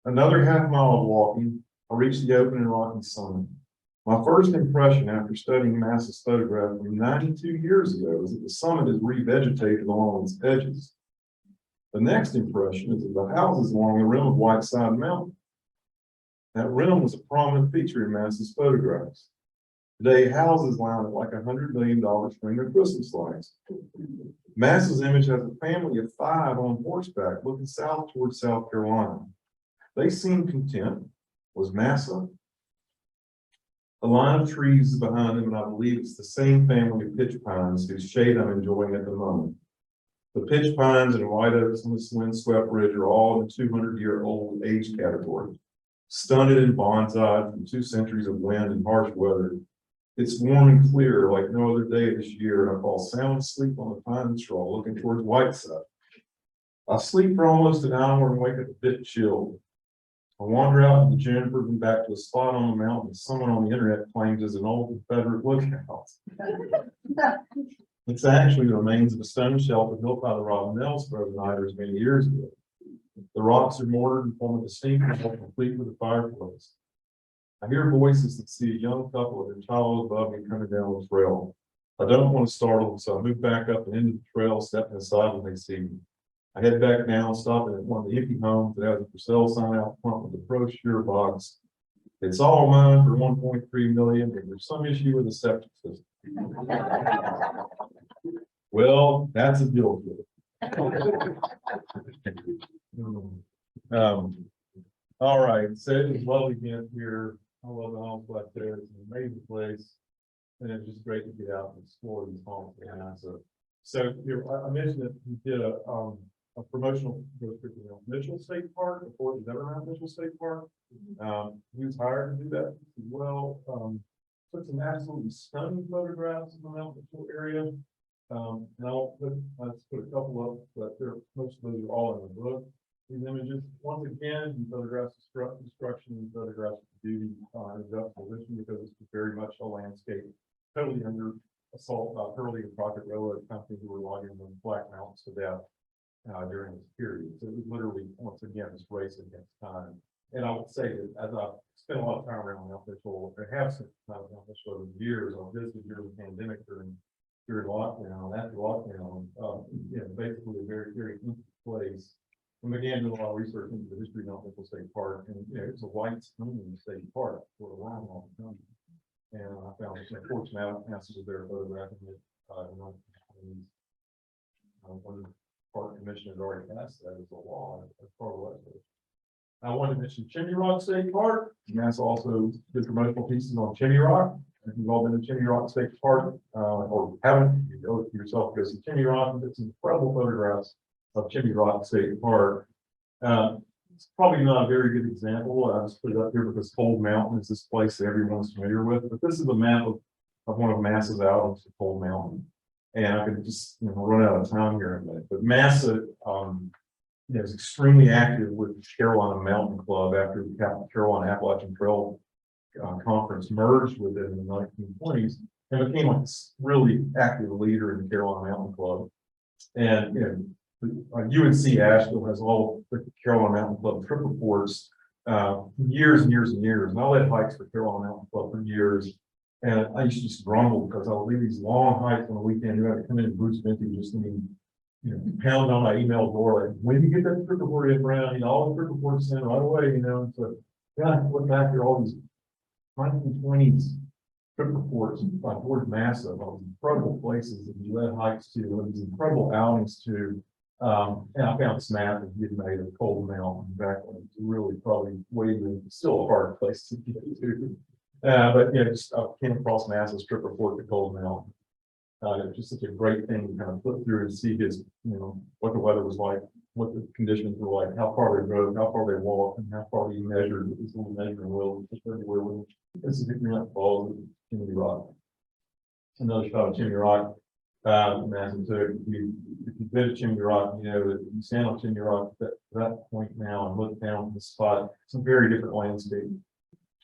Another half mile of walking, I reached the open and rocky summit. My first impression after studying Masa's photograph from 92 years ago is that the summit is revegetated along its edges. The next impression is that the houses along the rim of Whiteside Mountain. That rim was a prominent feature in Masa's photographs. Today, houses line it like $100 million string of Christmas lights. Masa's image has a family of 5 on horseback looking south towards South Carolina. They seem content. Was Masa? A line of trees is behind them, and I believe it's the same family of pitch pines whose shade I'm enjoying at the moment. The pitch pines and white oaks on this windswept ridge are all in the 200-year-old age category, stunted and bonsaied from 2 centuries of wind and harsh weather. It's warm and clear like no other day this year, and I fall sound asleep on the pine straw looking towards Whiteside. I sleep for almost an hour and wake up a bit chilled. I wander out into the junipers and back to a spot on the mountain that someone on the internet claims is an old Confederate lookout. It's actually the remains of a stone shelter built by the Ravenels for overnighters many years ago. The rocks are mortared and form a distinct wall complete with a fireplace. I hear voices that see a young couple with their child above me coming down the trail. I don't want to startle them, so I move back up and into the trail, stepping aside when they see me. I head back down, stopping at one of the empty homes that has a for sale sign out front with a brochure box. It's all mine for $1.3 million, and there's some issue with the septic system. Well, that's a deal killer. All right, so it was lovely being here. I love the homes back there. It's an amazing place. And it's just great to get out and explore these homes. So here, I mentioned that we did a promotional district in Mitchell State Park before it was ever around Mitchell State Park. He was hired to do that as well. Took some absolutely stunning photographs of the Mount Mitchell area. And I'll put a couple up, but most of those are all in the book. These images, once again, he photographs destruction and photographs of duty and juxtaposition because it's very much a landscape totally under assault by Hurley and Project Railroad Company who were logging the Black Mountains to death during this period. So it was literally, once again, this race against time. And I would say that as I've spent a lot of time around Mount Mitchell, I have spent time around Mount Mitchell over the years. I visited during the pandemic during lockdown. After lockdown, basically a very, very empty place. and began doing a lot of research into the history of Untitled State Park, and, you know, it's a whites only state park for a long time. And I found, of course, NASA was there photographing it, when the park commission had already passed that as a law, as part of what. I wanted to mention Chimney Rock State Park. NASA also did promotional pieces on Chimney Rock. If you've all been to Chimney Rock State Park, or haven't, you go yourself, go see Chimney Rock, and it's incredible photographs of Chimney Rock State Park. It's probably not a very good example. I just put it up here because Cold Mountain is this place that everyone's familiar with, but this is a map of one of Masa's outings to Cold Mountain. And I could just, you know, run out of time here in a minute, but Masa, is extremely active with the Carolina Mountain Club after the Carolina Appalachian Trail conference merged with it in the 1920s and became a really active leader in the Carolina Mountain Club. And, you know, UNC Asheville has all the Carolina Mountain Club trip reports years and years and years. And I led hikes for Carolina Mountain Club for years. And I used to just grumble because I would leave these long hikes on the weekend. You had to come in boots vintage, just pound on my email door, like, when do you get that trip report in, Brown? You know, all the trip reports in right away, you know. So yeah, I look back at all these 1920s trip reports by George Masa, all these incredible places that he led hikes to, and these incredible outings to. And I found this map that he had made of Cold Mountain back when it was really probably still a hard place to get to. But you know, just came across Masa's trip report to Cold Mountain. It was just such a great thing to kind of flip through and see his, you know, what the weather was like, what the conditions were like, how far they drove, how far they walked, and how far he measured with his little measuring wheel. This is Immigrant Falls, Chimney Rock. Another shot of Chimney Rock. Masa took. If you've been to Chimney Rock, you know that you stand on Chimney Rock at that point now and look down at the spot. It's a very different landscape.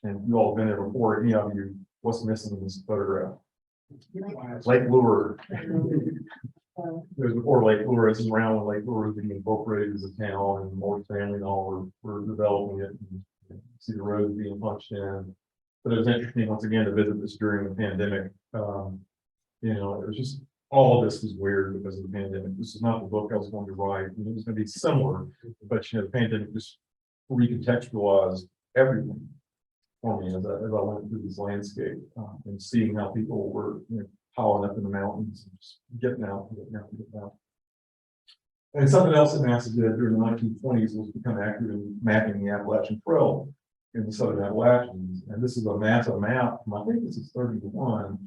And you all have been there before. Any of you, what's missing in this photograph? Lake Lure. There's before Lake Lure, it's around when Lake Lure was being incorporated as a town, and Morris family and all were developing it, and see the roads being punched in. But it was interesting once again to visit this during the pandemic. You know, it was just all of this was weird because of the pandemic. This is not the book I was going to write. It was going to be similar, but you know, the pandemic just recontextualized everything for me as I went through this landscape and seeing how people were, you know, piling up in the mountains and just getting out. And something else that NASA did during the 1920s was become active in mapping the Appalachian Trail in the Southern Appalachians. And this is a Masa map from, I think this is 31,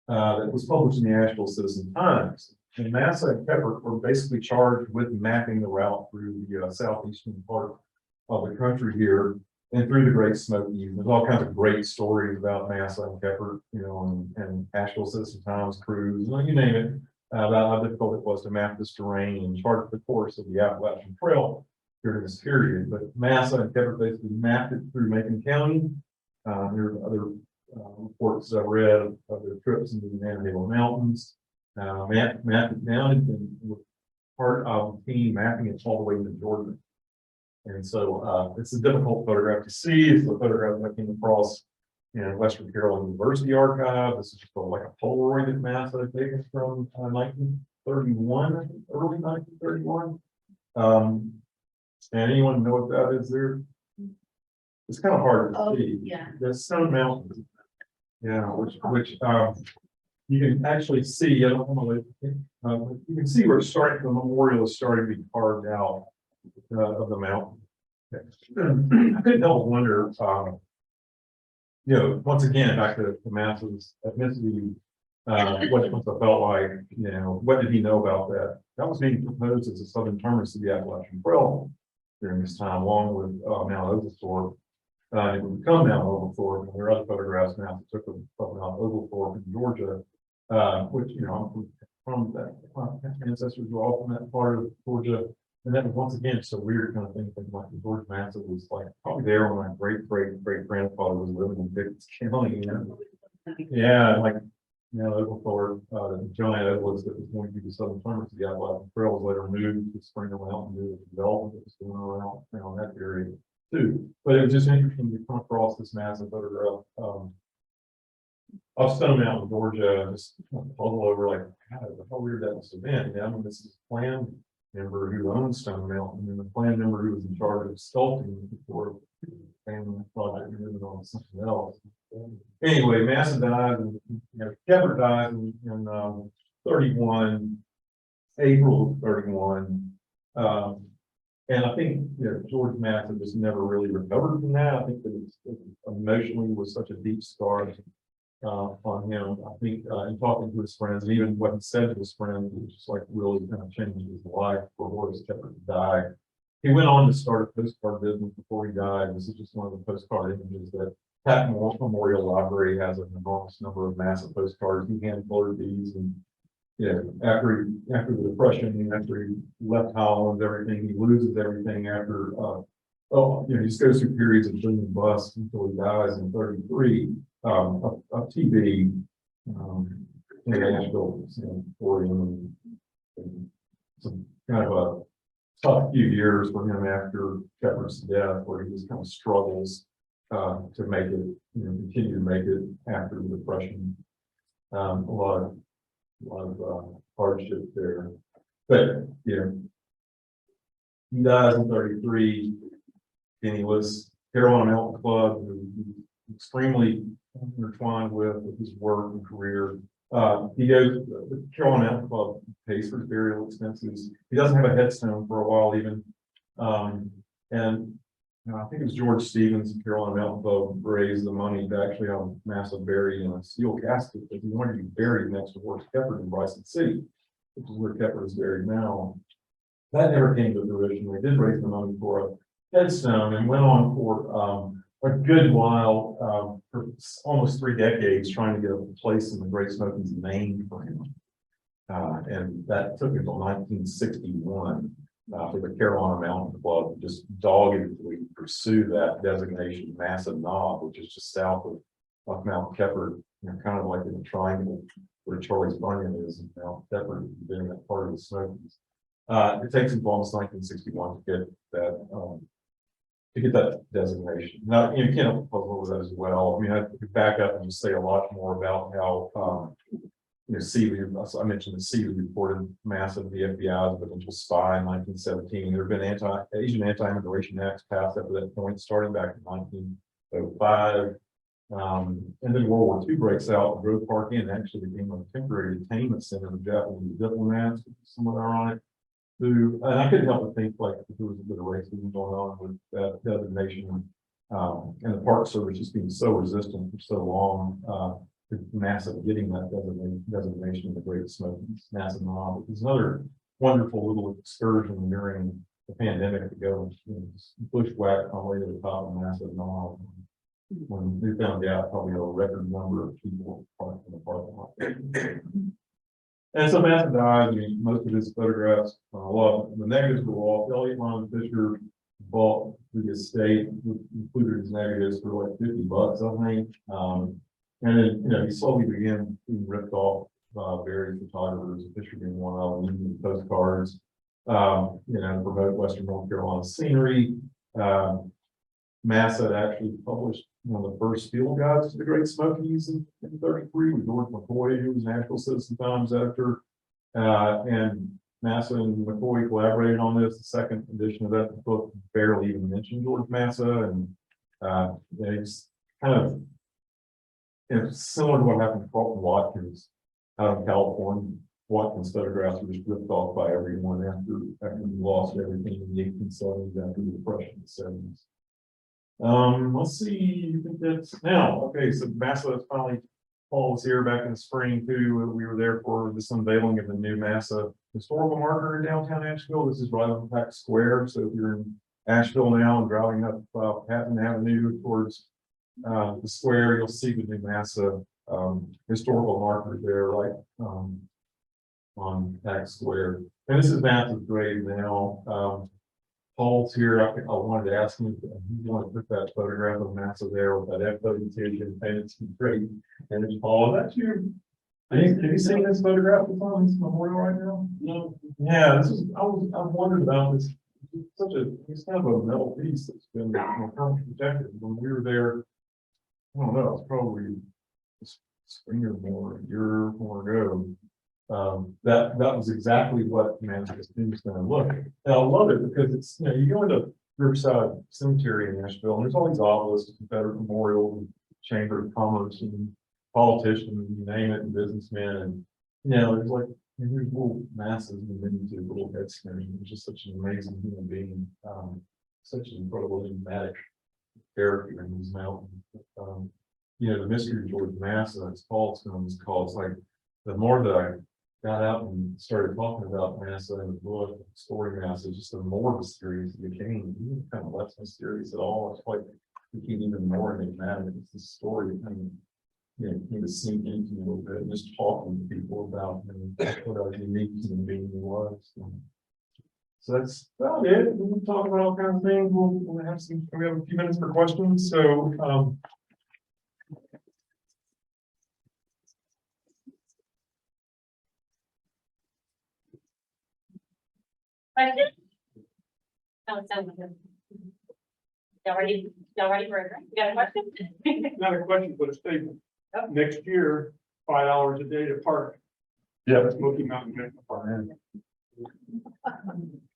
that was published in the Asheville Citizen Times. And Masa and Pepper were basically charged with mapping the route through the southeastern part of the country here and through the Great Smoky. There's all kinds of great stories about Masa and Pepper, you know, and Asheville Citizen Times crews, you name it, about how difficult it was to map this terrain and chart the course of the Appalachian Trail during this period. But Masa and Pepper basically mapped it through Macon County. There are other reports I've read of their trips into the Manhattan Mountains. Mapped it down and were part of the team mapping it all the way into Georgia. And so it's a difficult photograph to see. It's a photograph that came across in Western Carolina University Archive. This is just like a Polaroid that Masa had taken from 1931, early 1931. And anyone know what that is there? It's kind of hard to see. Yeah. There's Stone Mountain. Yeah, which you can actually see. I don't know. You can see where it's starting. The memorial is starting to be carved out of the mountain. I couldn't help but wonder, you know, once again, back to Masa's ethnicity, what it must have felt like, you know, what did he know about that? That was being proposed as a southern terminus of the Appalachian Trail during this time, along with Mount Oglethorpe. It would become Mount Oglethorpe, and there are other photographs now that took of Mount Oglethorpe in Georgia, which, you know, from that, my ancestors were all from that part of Georgia. And that was once again just a weird kind of thing. Like George Masa was like probably there when my great grandfather was living in Dickinson County. You know? Yeah, like, you know, Oglethorpe, the giant obelisk that was going to be the southern terminus of the Appalachian Trail was later moved to Springer Mountain due to the development that was going around that area too. But it was just interesting to come across this massive photograph of Stone Mountain, Georgia, just puzzle over like, God, how weird that must have been. Yeah, I mean, this is planned. member who owned Stone Mountain and the plan member who was in charge of sculpting before family project moving on to something else. Anyway, Masa died, and Kepler died in 31, April of 31. And I think George Masa just never really recovered from that. I think that it emotionally was such a deep scar on him. I think in talking to his friends, and even what he said to his friends, it was just like really kind of changed his life for Horace Kepler to die. He went on to start a postcard business before he died. This is just one of the postcard images that Pat Memorial Library has an enormous number of massive postcards. He hand colored these, and after the Depression, after he left Highlands, everything, he loses everything after he just goes through periods of boom and bust until he dies in 33 of TB in Nashville, for him, and some kind of a tough few years for him after Kepler's death, where he just kind of struggles to make it, continue to make it after the Depression. A lot of hardship there, but he dies in 33, and he was Carolina Mountain Club, who he extremely intertwined with his work and career. He goes, the Carolina Mountain Club pays for his burial expenses. He doesn't have a headstone for a while even. And I think it was George Stevens and Carolina Mountain Club raised the money to actually have Masa buried in a steel casket, because he wanted to be buried next to Horace Kepler in Bryson City, which is where Kepler is buried now. That never came to fruition. They did raise the money for a headstone and went on for a good while, for almost 3 decades, trying to get a place in the Great Smokies named for him. And that took until 1961 for the Carolina Mountain Club to just doggedly pursue that designation, Masa Knob, which is just south of Mount Kepler, kind of like in the triangle where Charlie's Bunyan is, and Mount Kepler being that part of the Smokies. It takes until almost 1961 to get that designation. Now, you can't puzzle with that as well. I mean, I could back up and just say a lot more about how, Seeley, I mentioned that Seeley reported Masa to the FBI as a potential spy in 1917. There have been Asian anti-immigration acts passed up to that point, starting back in 1905. And then World War II breaks out. The Grove Park Inn actually became a temporary detainment center for Japanese diplomats, which is somewhat ironic. And I couldn't help but think like if there was a bit of racism going on with that designation, and the Park Service just being so resistant for so long to Masa getting that designation in the Great Smokies, Masa Knob, which is another wonderful little excursion during the pandemic to go bushwhack on the way to the top of Masa Knob. When we found out probably a record number of people parked in the parking lot. And so Masa died. I mean, most of his photographs, a lot of the negatives were off. Elliot Lyman Fisher bought the estate, included his negatives for like $50, I think. And then, he slowly began being ripped off various photographers, Fisher being one of them, using postcards, promote Western North Carolina scenery. Masa actually published one of the first field guides to the Great Smokies in 33 with George McCoy, who was Nashville Citizen Times editor. And Masa and McCoy collaborated on this. The second edition of that book barely even mentioned George Masa. And it's kind of similar to what happened to Carlton Watkins out of California. Watkins' photographs were just ripped off by everyone after he lost everything in the 1870s after the Depression in the 70s. Let's see, I think that's now, okay, so Masa finally, Paul was here back in the spring too. We were there for this unveiling of the new Masa historical marker in downtown Asheville. This is right on Pack Square. So if you're in Asheville now and driving up Patton Avenue towards the square, you'll see the new Masa historical marker there, right on Pack Square. And this is Masa's grave now. Paul's here. I wanted to ask him if he wanted to put that photograph of Masa there with that F-32 and it's great. And it's Paul, is that you? Have you seen this photograph that's on this memorial right now? No. Yeah, I've wondered about this. It's kind of a metal piece that's been protected. When we were there, I don't know, it's probably a spring or more, a year or more ago. that was exactly what Manchester was going to look. And I love it because it's, you know, you go into Riverside Cemetery in Nashville, and there's all these obelisks, Confederate Memorial, and Chamber of Commerce, and politicians, you name it, and businessmen, and you know, there's like there's little masses and then to little headstones. He's just such an amazing human being, such an incredible enigmatic character in these mountains. You know, the mystery of George Masa, as Paul's film is called, it's like the more that I got out and started talking about Masa and the book, story Masa, just the more mysterious it became. Even kind of less mysterious at all. It's like it became even more enigmatic. It's the story that kind of, you know, came to sink into me a little bit, and just talking to people about him, what a unique human being he was. So that's about it. We'll talk about all kinds of things. We'll have some, we have a few minutes for questions. So, Question? No, it sounds good. Y'all ready for it? You got a question? Not a question, but a statement. Next year, $5 a day to park. yeah. Smoky Mountain National Park.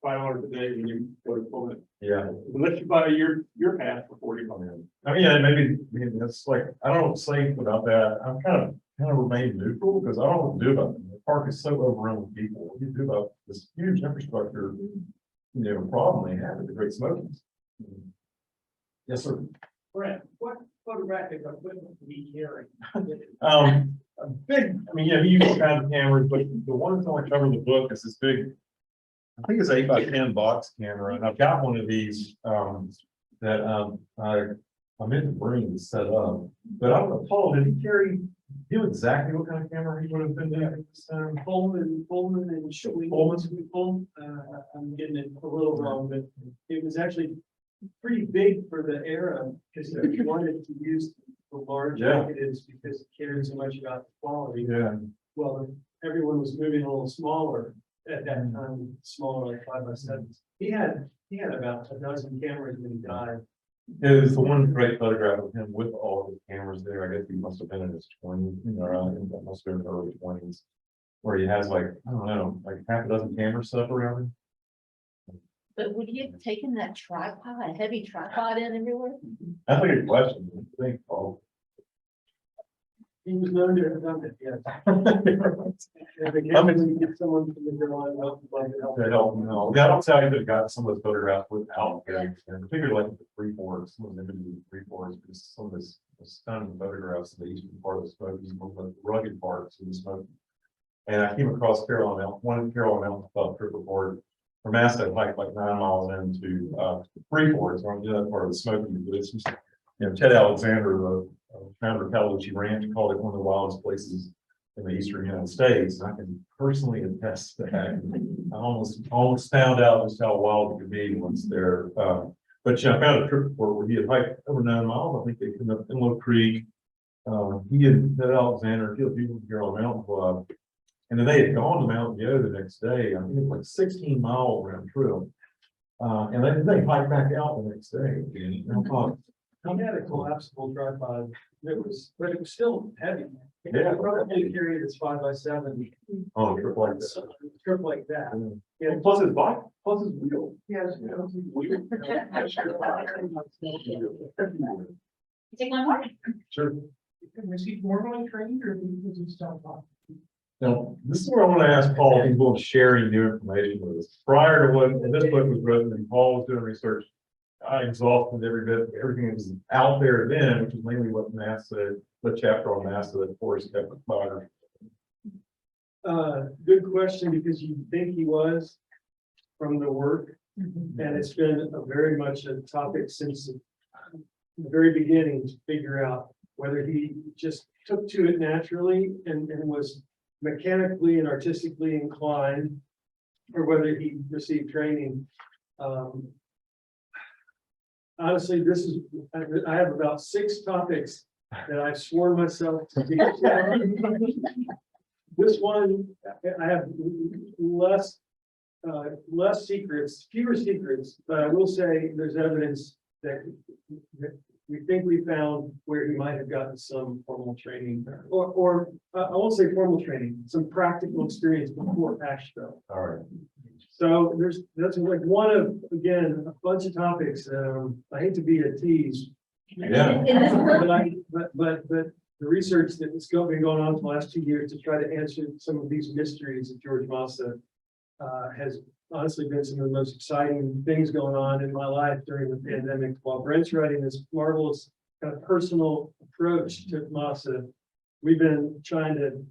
$5 a day when you go to pull it. Yeah. Unless you buy your pass for $45. I mean, yeah, maybe, I mean, that's like, I don't say about that. I'm kind of remain neutral because I don't know what to do about it. The park is so overrun with people. What do you do about this huge infrastructure, you know, problem they have at the Great Smokies? Yes, sir. Brent, what photographic equipment do we carry? A big, I mean, yeah, he uses kind of cameras, but the one that's on the cover of the book is this big, I think it's 8x10 box camera, and I've got one of these that I meant to bring to set up, but I don't know, Paul, did he carry? Do exactly what kind of camera he would have been doing? Coleman and Chimney. I'm getting it a little wrong, but it was actually pretty big for the era because he wanted to use the large Yeah. negatives because it cared so much about the quality. Yeah, Well, everyone was moving a little smaller at that time, smaller like 5x7s. He had about a dozen cameras when he died. it was the one great photograph of him with all of the cameras there. I guess he must have been in his 20s, you know, I think that must have been early 20s, where he has like, I don't know, like half a dozen cameras stuff around him. But would he have taken that tripod, a heavy tripod in everywhere? That's a good question. I think, Paul. He was known to have done it, yes. If I occasionally mean- you get someone from the Carolina Mountain Club to help. To help him out. Yeah, I don't tell you that got some of those photographs without carrying, particularly like the Three Forks, some of them in the Three Forks, because some of this stunning photographs of the eastern part of the Smokies, one of the rugged parts of the Smokies. And I came across Carolina Mountain, one Carolina Mountain Club trip report from Masahara hike like 9 miles into Three Forks on the other part of the Smokies. But it's just, you know, Ted Alexander, the founder of Appalachian Ranch, called it one of the wildest places in the eastern United States. And I can personally attest to that. I almost found out just how wild it could be once there. But yeah, I found a trip report where he had hiked over 9 miles. I think they came up in Little Creek. He and Ted Alexander, a few people here on Mountain Club. And then they had gone to Mount View the next day. I think it was like 16 mile round trip. And they hiked back out the next day. And I thought, He had a collapsible tripod, but it was still heavy. Yeah. He probably carried his 5x7. oh, a trip like that. Trip like that. Yeah, And plus his bike, plus his wheel. yes. Take one more. Sure. Was he formally trained or was he self-taught? Now, this is where I want to ask Paul if he's willing to share any new information with us. Prior to when this book was written and Paul was doing research, I exhausted everything that was out there then, which is mainly what NASA, the chapter on NASA that Forrest kept about. Good question, because you think he was from the work, and it's been a very much a topic since the very beginning to figure out whether he just took to it naturally and was mechanically and artistically inclined, or whether he received training. Honestly, I have about 6 topics that I've sworn myself to be. This one, I have less secrets, fewer secrets, but I will say there's evidence that we think we found where he might have gotten some formal training, or I won't say formal training, some practical experience before Asheville. All right. So that's like one of, again, a bunch of topics. I hate to be a tease. Yeah. In this But the research that has been going on for the last 2 years to try to answer some of these mysteries of George Masa has honestly been some of the most exciting things going on in my life during the pandemic. While Brent's writing this marvelous kind of personal approach to Masa, we've been trying to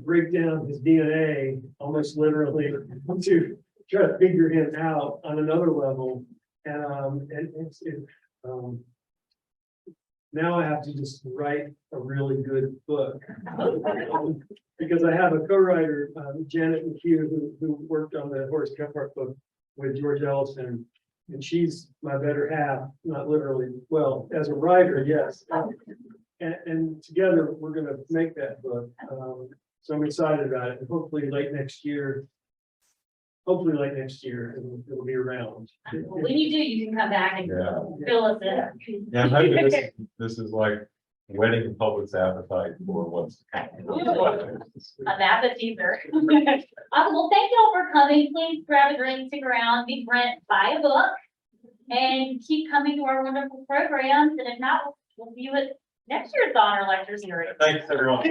break down his DNA almost literally to try to figure him out on another level. And now I have to just write a really good book. Because I have a co-writer, Janet McHugh, who worked on the Horace Gephardt book with George Ellison. And she's my better half, not literally, well, as a writer, yes. And together, we're gonna make that book. So I'm excited about it, and hopefully late next year, it'll be around. When you do, you can come back and Yeah. fill us in. Yeah, I'm hoping this is like whetting the public's appetite for what's. An appetizer. Well, thank you all for coming. Please grab a drink, stick around, meet Brent, buy a book, and keep coming to our wonderful programs. And if not, we'll see you at next year's Zahner Lecture Series. Thanks, everyone.